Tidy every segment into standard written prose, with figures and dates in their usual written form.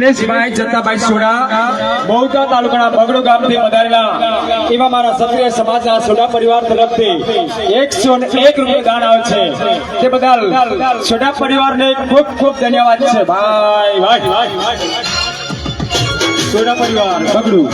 Dineshbhai જતાભાઈ soda બહુચા તાલુકાના બગડો ગામથી પધારેલા એવા મારા ક્ષત્રિય સમાજના સોડા પરિવાર તરફથી 101 રૂપિયા દાન આવે છે તે બદલ સોડા પરિવારને ખૂબ ખૂબ ધન્યવાદ છે ભાઈ સોડા પરિવાર બગડું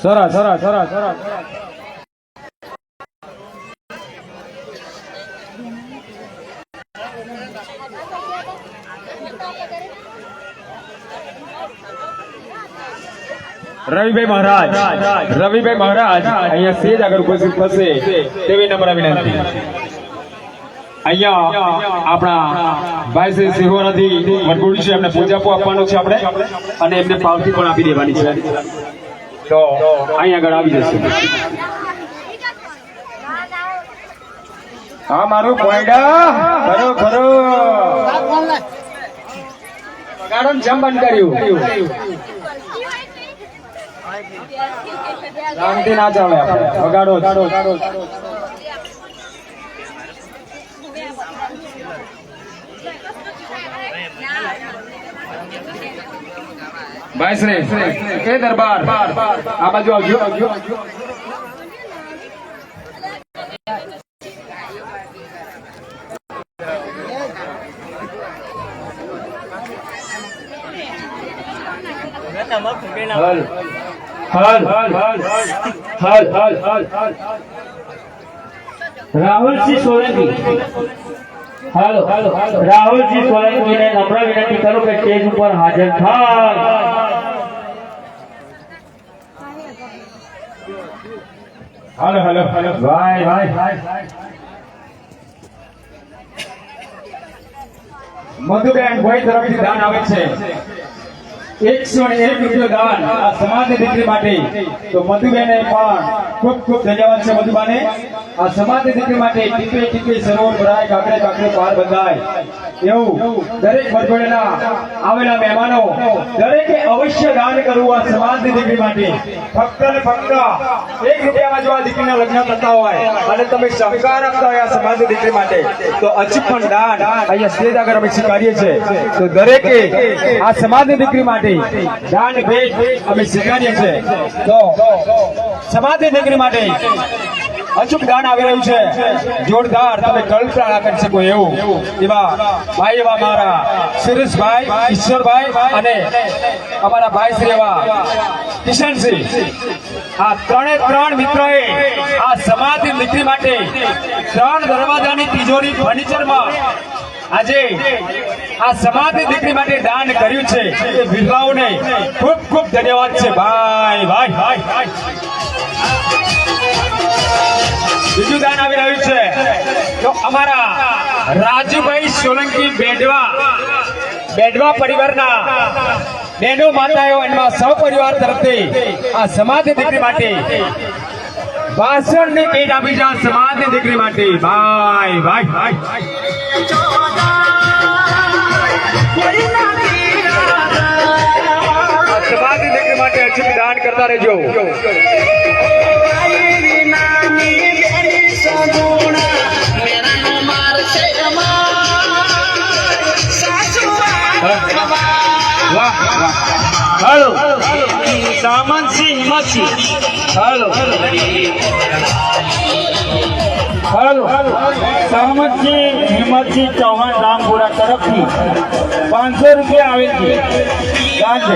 સરસ સરસ સરસ સરસ રવિભાઈ મહારાજ અહીંયા સેજ આગળ ઉપસ્થિત થશે તેવી નમ્ર વિનંતી અહીંયા આપણા ભાઈ શ્રી સિંહોરાથી વરગુડી છે એમને પૂજાપો આપવાનો છે આપણે અને એમને પાવતી પણ આપી દેવાની છે તો અહીંયા આગળ આવી જશે હા મારું પોઈડા ખરો ખરો ગાડન જમ બંધ કર્યું શાંતિ ના ચાલે આપણે વગાડો ભાઈ શ્રી કે દરબાર આ બાજુ આવજો રાહુલજી સોલંકી રાહુલજી સોલંકીને નમ્ર વિનંતી કરું કે સ્ટેજ ઉપર હાજર થાય હાલો ભાઈ મધુબેન ભાઈ તરફથી દાન આવે છે 101 રૂપિયો દાન આ સમાજની દીકરી માટે તો મધુબેને પણ ખૂબ ખૂબ ધન્યવાદ છે મધુબાને આ સમાજની દીકરી માટે ટીપે ટીપે સરોવર ભરાય કાકડે કાકડે પાર બંધાય એવું દરેક વરઘોડાના આવેલા મહેમાનો દરેકે અવશ્ય દાન કરવું આ સમાજની દીકરી માટે ફક્ત ને ફક્ત 1 રૂપિયામાં જો આ દીકરીના લગ્ન થતા હોય અને તમે સહકાર આપતા હોય આ સમાજની દીકરી માટે તો અચૂક પણ દાન અહીંયા સ્ટેજ આગળ અમે સ્વીકારીએ છીએ તો દરેકે આ સમાજની દીકરી માટે દાન ભેટ અમે સ્વીકારીએ છીએ તો સમાજની દીકરી માટે અચૂક દાન આવી રહ્યું છે જોરદાર તમે કલ્પના ના કરી શકો એવું એવા ભાઈ એવા મારા સુરેશભાઈ ઈશ્વરભાઈ અને અમારા ભાઈ શ્રી એવા કિશનસિંહ આ ત્રણ મિત્રોએ આ સમાજની દીકરી માટે 3 દરવાજાની તિજોરી ફર્નિચરમાં આજે આ સમાજની દીકરી માટે દાન કર્યું છે એ વિધવાઓને ખૂબ ખૂબ ધન્યવાદ છે ભાઈ બીજું દાન આવી રહ્યું છે તો અમારા રાજુભાઈ સોલંકી બેડવા પરિવારના બહેનો માતાઓ એમાં સૌ પરિવાર તરફથી આ સમાજની દીકરી માટે ભાષણની ભેટ આપી છે સમાજની દીકરી માટે ભાઈ સમાજની દીકરી માટે અચૂક દાન કરતા રહેજો. વાહ વાહ. હાલો સામંતસિંહ હિંમતસિંહ હાલો હાલો સામંતસિંહ હિંમતસિંહ ચૌહાણ રામપુરા તરફથી 500 રૂપિયા આવે છે દાન છે.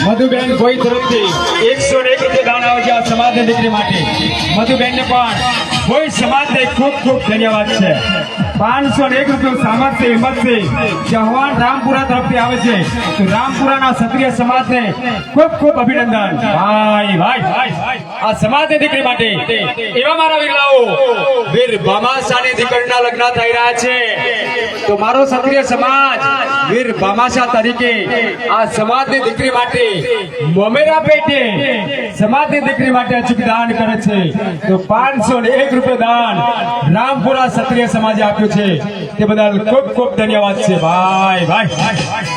મધુબેન કોઈ તરફથી 101 રૂપિયા દાન આવે છે આ સમાજની દીકરી માટે. મધુબેનને પણ કોઈ સમાજને ખૂબ ખૂબ ધન્યવાદ છે. 501 રૂપિયા સામર્થ્ય હિંમતસિંહ ચૌહાણ રામપુરા તરફથી આવે છે. તો રામપુરાના ક્ષત્રિય સમાજને ખૂબ ખૂબ અભિનંદન. ભાઈ ભાઈ આ સમાજની દીકરી માટે એવા મારા વીરલાઓ વીર ભામાશાની દીકરીના લગ્ન થઈ રહ્યા છે. તો મારો ક્ષત્રિય સમાજ વીર ભામાશા તરીકે આ સમાજની દીકરી માટે મોમેરા પેટે સમાજની દીકરી માટે અચૂક દાન કરે છે. તો 501 રૂપિયા દાન રામપુરા ક્ષત્રિય સમાજે આપ્યું છે તે બદલ ખૂબ ખૂબ ધન્યવાદ છે. ભાઈ ભાઈ